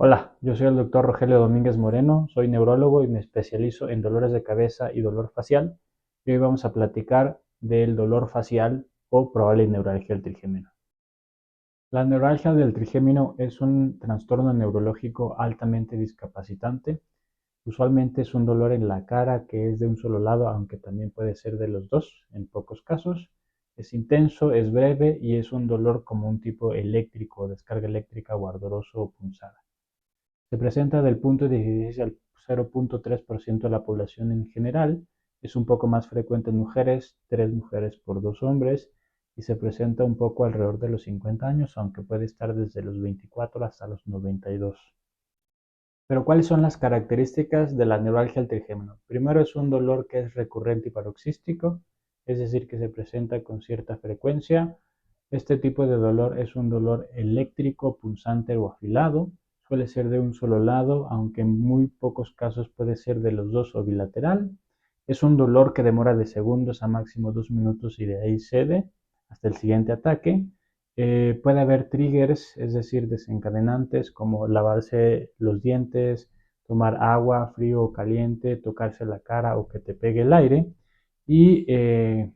Hola, yo soy el doctor Rogelio Domínguez Moreno, soy neurólogo y me especializo en dolores de cabeza y dolor facial. Y hoy vamos a platicar del dolor facial o probable neuralgia del trigémino. La neuralgia del trigémino es un trastorno neurológico altamente discapacitante. Usualmente es un dolor en la cara que es de un solo lado, aunque también puede ser de los dos en pocos casos. Es intenso, es breve y es un dolor como un tipo eléctrico, descarga eléctrica o ardoroso o punzada. Se presenta del punto 16 al 0.3% de la población en general, es un poco más frecuente en mujeres, 3 mujeres por 2 hombres, y se presenta un poco alrededor de los 50 años, aunque puede estar desde los 24 hasta los 92. Pero ¿cuáles son las características de la neuralgia del trigémino? Primero es un dolor que es recurrente y paroxístico, es decir, que se presenta con cierta frecuencia. Este tipo de dolor es un dolor eléctrico, punzante o afilado. Suele ser de un solo lado, aunque en muy pocos casos puede ser de los dos o bilateral. Es un dolor que demora de segundos a máximo 2 minutos y de ahí cede hasta el siguiente ataque. Puede haber triggers, es decir, desencadenantes como lavarse los dientes, tomar agua frío o caliente, tocarse la cara o que te pegue el aire. Y, eh,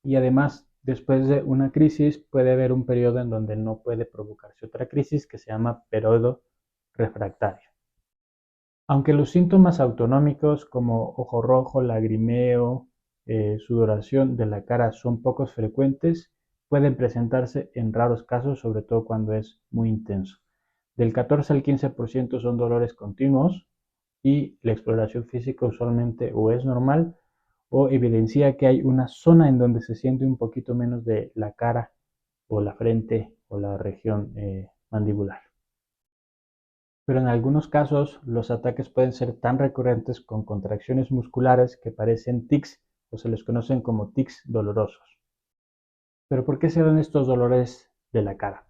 y además, después de una crisis, puede haber un periodo en donde no puede provocarse otra crisis que se llama periodo refractario. Aunque los síntomas autonómicos como ojo rojo, lagrimeo, sudoración de la cara son pocos frecuentes, pueden presentarse en raros casos, sobre todo cuando es muy intenso. Del 14 al 15% son dolores continuos y la exploración física usualmente o es normal o evidencia que hay una zona en donde se siente un poquito menos de la cara o la frente o la región mandibular. Pero en algunos casos los ataques pueden ser tan recurrentes con contracciones musculares que parecen tics o se les conocen como tics dolorosos. Pero ¿por qué se dan estos dolores de la cara?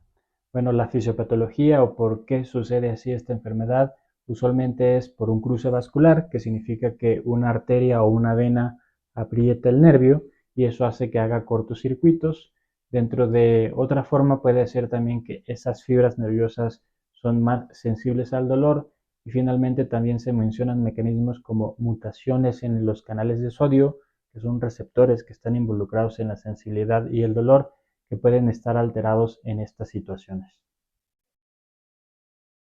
Bueno, la fisiopatología o por qué sucede así esta enfermedad usualmente es por un cruce vascular, que significa que una arteria o una vena aprieta el nervio y eso hace que haga cortocircuitos. Dentro de otra forma puede ser también que esas fibras nerviosas son más sensibles al dolor y finalmente también se mencionan mecanismos como mutaciones en los canales de sodio, que son receptores que están involucrados en la sensibilidad y el dolor, que pueden estar alterados en estas situaciones.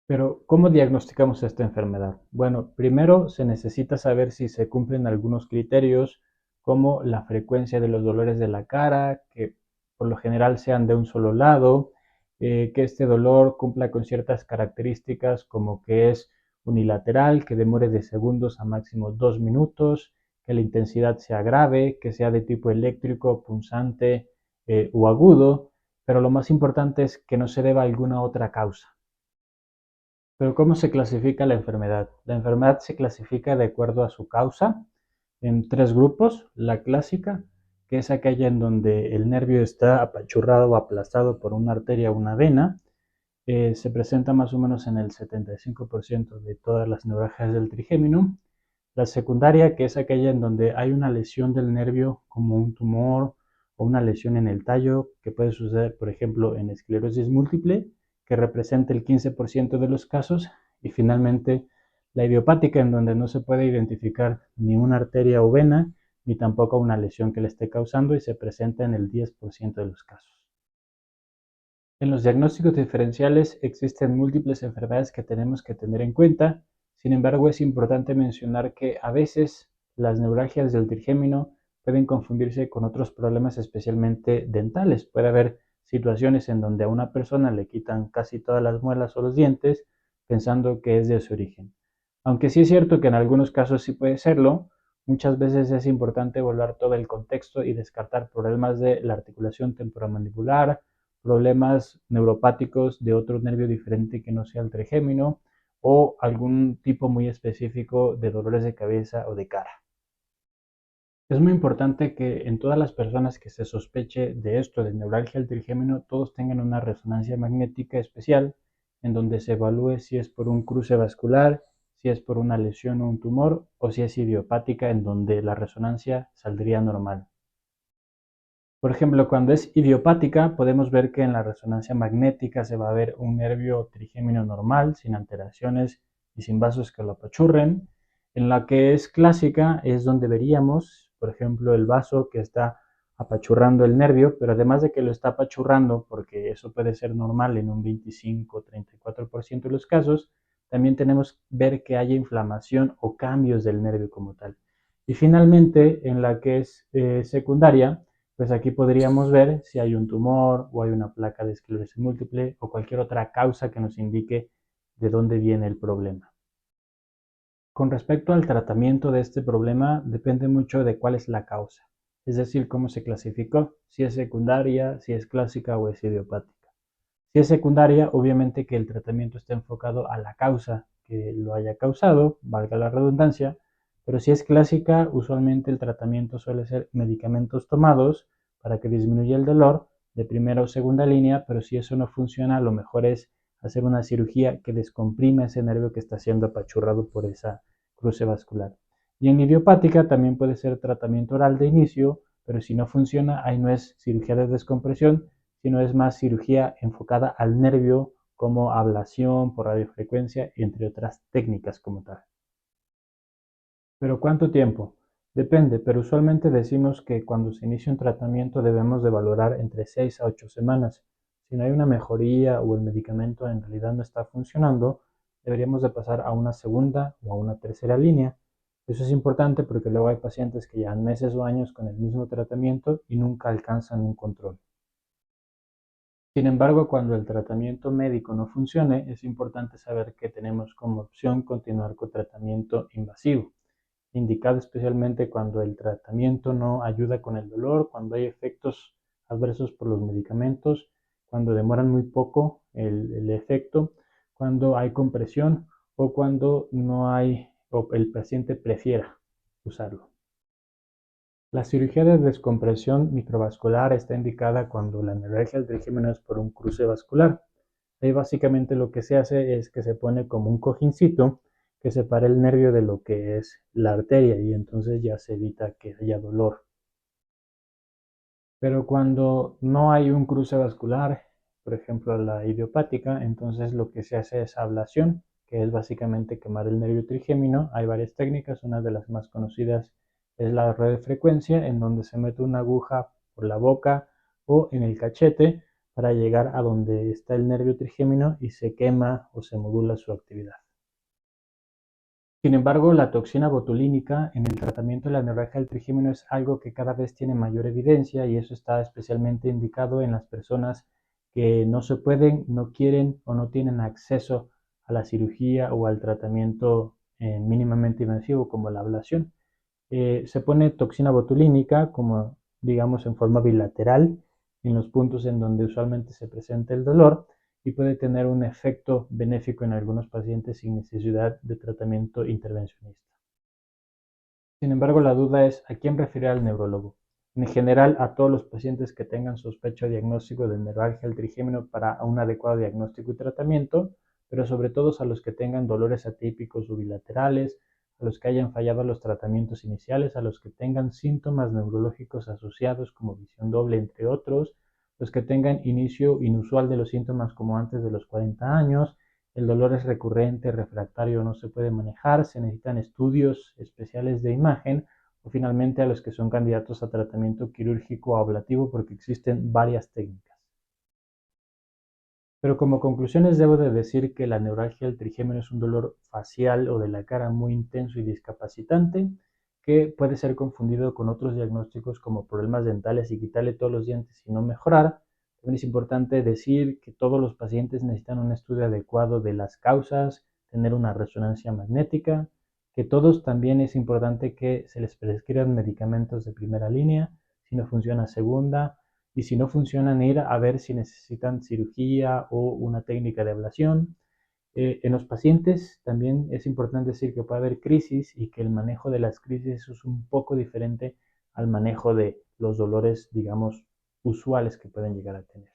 Pero, ¿cómo diagnosticamos esta enfermedad? Bueno, primero se necesita saber si se cumplen algunos criterios como la frecuencia de los dolores de la cara, que por lo general sean de un solo lado, que este dolor cumpla con ciertas características como que es unilateral, que demore de segundos a máximo 2 minutos, que la intensidad sea grave, que sea de tipo eléctrico, punzante o agudo, pero lo más importante es que no se deba a alguna otra causa. Pero ¿cómo se clasifica la enfermedad? La enfermedad se clasifica de acuerdo a su causa en tres grupos. La clásica, que es aquella en donde el nervio está apachurrado o aplastado por una arteria o una vena. Se presenta más o menos en el 75% de todas las neuralgias del trigémino. La secundaria, que es aquella en donde hay una lesión del nervio como un tumor o una lesión en el tallo, que puede suceder, por ejemplo, en esclerosis múltiple, que representa el 15% de los casos. Y finalmente, la idiopática, en donde no se puede identificar ni una arteria o vena, ni tampoco una lesión que le esté causando y se presenta en el 10% de los casos. En los diagnósticos diferenciales existen múltiples enfermedades que tenemos que tener en cuenta. Sin embargo, es importante mencionar que a veces las neuralgias del trigémino pueden confundirse con otros problemas, especialmente dentales. Puede haber situaciones en donde a una persona le quitan casi todas las muelas o los dientes pensando que es de su origen. Aunque sí es cierto que en algunos casos sí puede serlo, muchas veces es importante evaluar todo el contexto y descartar problemas de la articulación temporomandibular, problemas neuropáticos de otro nervio diferente que no sea el trigémino o algún tipo muy específico de dolores de cabeza o de cara. Es muy importante que en todas las personas que se sospeche de esto, de neuralgia del trigémino, todos tengan una resonancia magnética especial en donde se evalúe si es por un cruce vascular, si es por una lesión o un tumor o si es idiopática en donde la resonancia saldría normal. Por ejemplo, cuando es idiopática, podemos ver que en la resonancia magnética se va a ver un nervio trigémino normal, sin alteraciones y sin vasos que lo apachurren. En la que es clásica es donde veríamos, por ejemplo, el vaso que está apachurrando el nervio, pero además de que lo está apachurrando, porque eso puede ser normal en un 25-34% de los casos, también tenemos que ver que haya inflamación o cambios del nervio como tal. Y finalmente, en la que es secundaria, pues aquí podríamos ver si hay un tumor o hay una placa de esclerosis múltiple o cualquier otra causa que nos indique de dónde viene el problema. Con respecto al tratamiento de este problema, depende mucho de cuál es la causa, es decir, cómo se clasificó, si es secundaria, si es clásica o es idiopática. Si es secundaria, obviamente que el tratamiento está enfocado a la causa que lo haya causado, valga la redundancia, pero si es clásica, usualmente el tratamiento suele ser medicamentos tomados para que disminuya el dolor de primera o segunda línea, pero si eso no funciona, lo mejor es hacer una cirugía que descomprime ese nervio que está siendo apachurrado por esa cruce vascular. Y en idiopática también puede ser tratamiento oral de inicio, pero si no funciona, ahí no es cirugía de descompresión, sino es más cirugía enfocada al nervio como ablación por radiofrecuencia, entre otras técnicas como tal. ¿Pero cuánto tiempo? Depende, pero usualmente decimos que cuando se inicia un tratamiento debemos de valorar entre 6 a 8 semanas. Si no hay una mejoría o el medicamento en realidad no está funcionando, deberíamos de pasar a una segunda o a una tercera línea. Eso es importante porque luego hay pacientes que llevan meses o años con el mismo tratamiento y nunca alcanzan un control. Sin embargo, cuando el tratamiento médico no funcione, es importante saber que tenemos como opción continuar con tratamiento invasivo, indicado especialmente cuando el tratamiento no ayuda con el dolor, cuando hay efectos adversos por los medicamentos, cuando demoran muy poco el efecto, cuando hay compresión o cuando no hay o el paciente prefiera usarlo. La cirugía de descompresión microvascular está indicada cuando la neuralgia del trigémino es por un cruce vascular. Ahí básicamente lo que se hace es que se pone como un cojincito que separa el nervio de lo que es la arteria y entonces ya se evita que haya dolor. Pero cuando no hay un cruce vascular, por ejemplo la idiopática, entonces lo que se hace es ablación, que es básicamente quemar el nervio trigémino. Hay varias técnicas, una de las más conocidas es la radiofrecuencia, en donde se mete una aguja por la boca o en el cachete para llegar a donde está el nervio trigémino y se quema o se modula su actividad. Sin embargo, la toxina botulínica en el tratamiento de la neuralgia del trigémino es algo que cada vez tiene mayor evidencia y eso está especialmente indicado en las personas que no se pueden, no quieren o no tienen acceso a la cirugía o al tratamiento mínimamente invasivo como la ablación. Se pone toxina botulínica como digamos en forma bilateral en los puntos en donde usualmente se presenta el dolor y puede tener un efecto benéfico en algunos pacientes sin necesidad de tratamiento intervencionista. Sin embargo, la duda es a quién referir al neurólogo. En general, a todos los pacientes que tengan sospecha o diagnóstico de neuralgia del trigémino para un adecuado diagnóstico y tratamiento, pero sobre todo a los que tengan dolores atípicos o bilaterales, a los que hayan fallado los tratamientos iniciales, a los que tengan síntomas neurológicos asociados como visión doble, entre otros, los que tengan inicio inusual de los síntomas como antes de los 40 años, el dolor es recurrente, refractario, no se puede manejar, se necesitan estudios especiales de imagen o finalmente a los que son candidatos a tratamiento quirúrgico o ablativo porque existen varias técnicas. Pero como conclusiones debo de decir que la neuralgia del trigémino es un dolor facial o de la cara muy intenso y discapacitante que puede ser confundido con otros diagnósticos como problemas dentales y quitarle todos los dientes y no mejorar. También es importante decir que todos los pacientes necesitan un estudio adecuado de las causas, tener una resonancia magnética, que todos también es importante que se les prescriban medicamentos de primera línea, si no funciona segunda, y si no funcionan ir a ver si necesitan cirugía o una técnica de ablación. En los pacientes también es importante decir que puede haber crisis y que el manejo de las crisis es un poco diferente al manejo de los dolores, digamos, usuales que pueden llegar a tener.